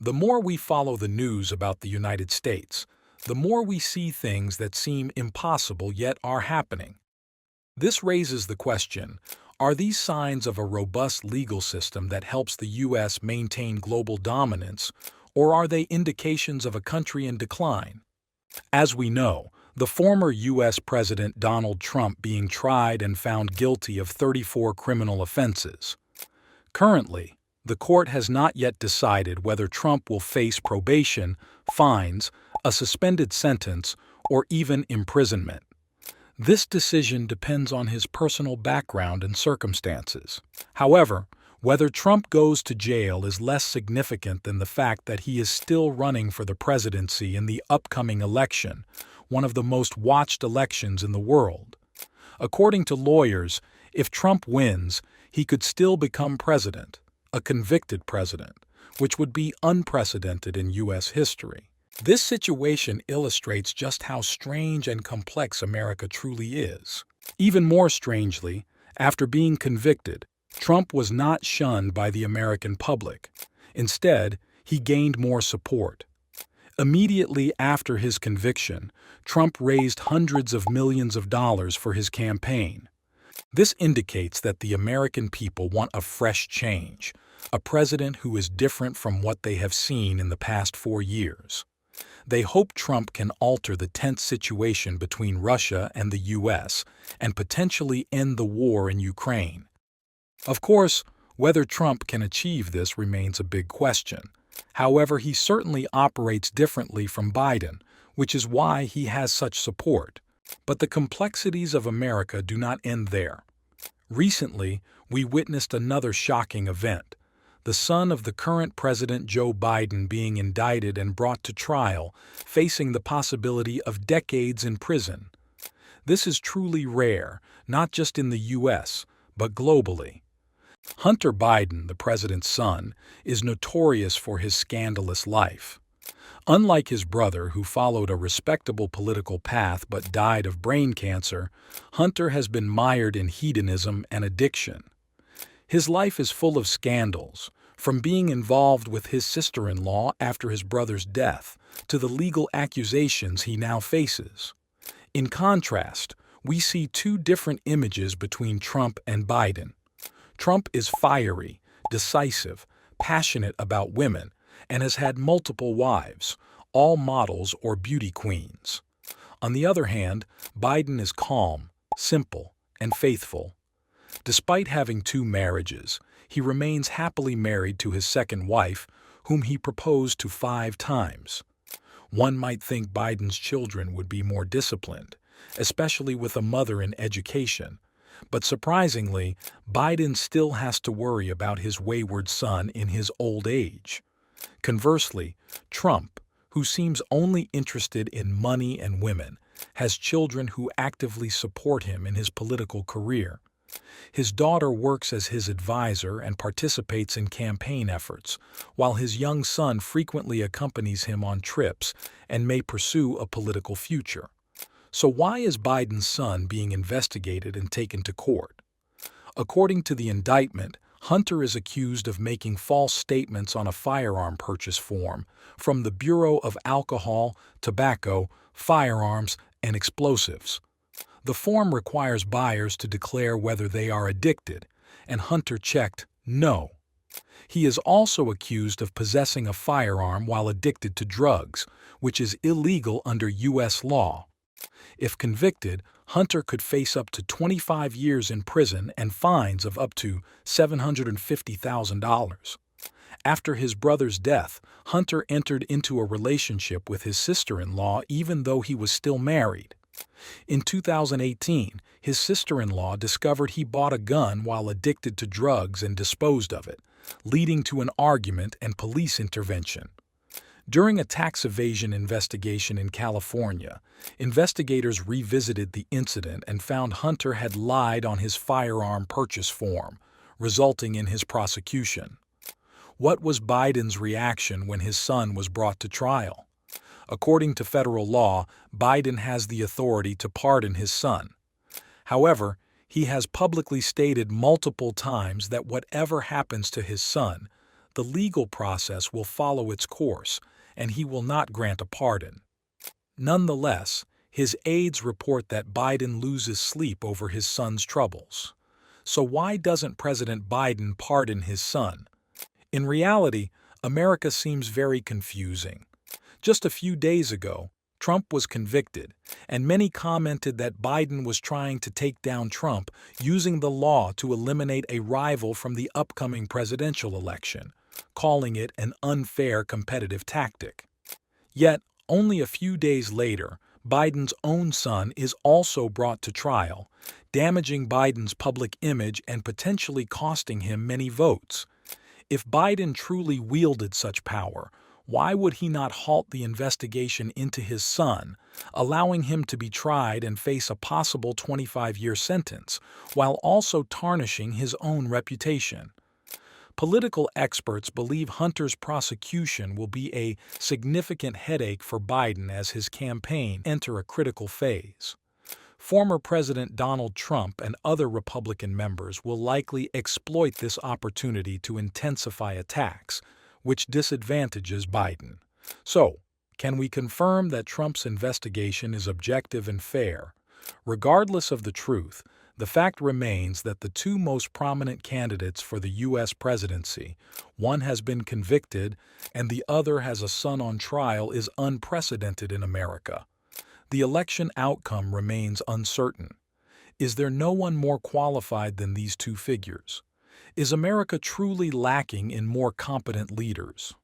The more we follow the news about the United States, the more we see things that seem impossible yet are happening. This raises the question, are these signs of a robust legal system that helps the U.S. maintain global dominance, or are they indications of a country in decline? As we know, the former U.S. President Donald Trump being tried and found guilty of 34 criminal offenses. Currently, the court has not yet decided whether Trump will face probation, fines, a suspended sentence, or even imprisonment. This decision depends on his personal background and circumstances. However, whether Trump goes to jail is less significant than the fact that he is still running for the presidency in the upcoming election, one of the most watched elections in the world. According to lawyers, if Trump wins, he could still become president, a convicted president, which would be unprecedented in U.S. history. This situation illustrates just how strange and complex America truly is. Even more strangely, after being convicted, Trump was not shunned by the American public. Instead, he gained more support. Immediately after his conviction, Trump raised hundreds of millions of dollars for his campaign. This indicates that the American people want a fresh change, a president who is different from what they have seen in the past 4 years. They hope Trump can alter the tense situation between Russia and the U.S. and potentially end the war in Ukraine. Of course, whether Trump can achieve this remains a big question. However, he certainly operates differently from Biden, which is why he has such support. But the complexities of America do not end there. Recently, we witnessed another shocking event: the son of the current President Joe Biden being indicted and brought to trial, facing the possibility of decades in prison. This is truly rare, not just in the U.S., but globally. Hunter Biden, the president's son, is notorious for his scandalous life. Unlike his brother, who followed a respectable political path but died of brain cancer, Hunter has been mired in hedonism and addiction. His life is full of scandals, from being involved with his sister-in-law after his brother's death to the legal accusations he now faces. In contrast, we see two different images between Trump and Biden. Trump is fiery, decisive, passionate about women, and has had multiple wives, all models or beauty queens. On the other hand, Biden is calm, simple, and faithful. Despite having 2 marriages, he remains happily married to his second wife, whom he proposed to 5 times. One might think Biden's children would be more disciplined, especially with a mother in education. But surprisingly, Biden still has to worry about his wayward son in his old age. Conversely, Trump, who seems only interested in money and women, has children who actively support him in his political career. His daughter works as his advisor and participates in campaign efforts, while his young son frequently accompanies him on trips and may pursue a political future. So why is Biden's son being investigated and taken to court? According to the indictment, Hunter is accused of making false statements on a firearm purchase form from the Bureau of Alcohol, Tobacco, Firearms, and Explosives. The form requires buyers to declare whether they are addicted, and Hunter checked no. He is also accused of possessing a firearm while addicted to drugs, which is illegal under U.S. law. If convicted, Hunter could face up to 25 years in prison and fines of up to $750,000. After his brother's death, Hunter entered into a relationship with his sister-in-law even though he was still married. In 2018, his sister-in-law discovered he bought a gun while addicted to drugs and disposed of it, leading to an argument and police intervention. During a tax evasion investigation in California, investigators revisited the incident and found Hunter had lied on his firearm purchase form, resulting in his prosecution. What was Biden's reaction when his son was brought to trial? According to federal law, Biden has the authority to pardon his son. However, he has publicly stated multiple times that whatever happens to his son, the legal process will follow its course, and he will not grant a pardon. Nonetheless, his aides report that Biden loses sleep over his son's troubles. So why doesn't President Biden pardon his son? In reality, America seems very confusing. Just a few days ago, Trump was convicted, and many commented that Biden was trying to take down Trump using the law to eliminate a rival from the upcoming presidential election, calling it an unfair competitive tactic. Yet, only a few days later, Biden's own son is also brought to trial, damaging Biden's public image and potentially costing him many votes. If Biden truly wielded such power, why would he not halt the investigation into his son, allowing him to be tried and face a possible 25-year sentence, while also tarnishing his own reputation? Political experts believe Hunter's prosecution will be a significant headache for Biden as his campaign enters a critical phase. Former President Donald Trump and other Republican members will likely exploit this opportunity to intensify attacks, which disadvantages Biden. So, can we confirm that Trump's investigation is objective and fair? Regardless of the truth, the fact remains that the two most prominent candidates for the U.S. presidency, one has been convicted and the other has a son on trial, is unprecedented in America. The election outcome remains uncertain. Is there no one more qualified than these two figures? Is America truly lacking in more competent leaders?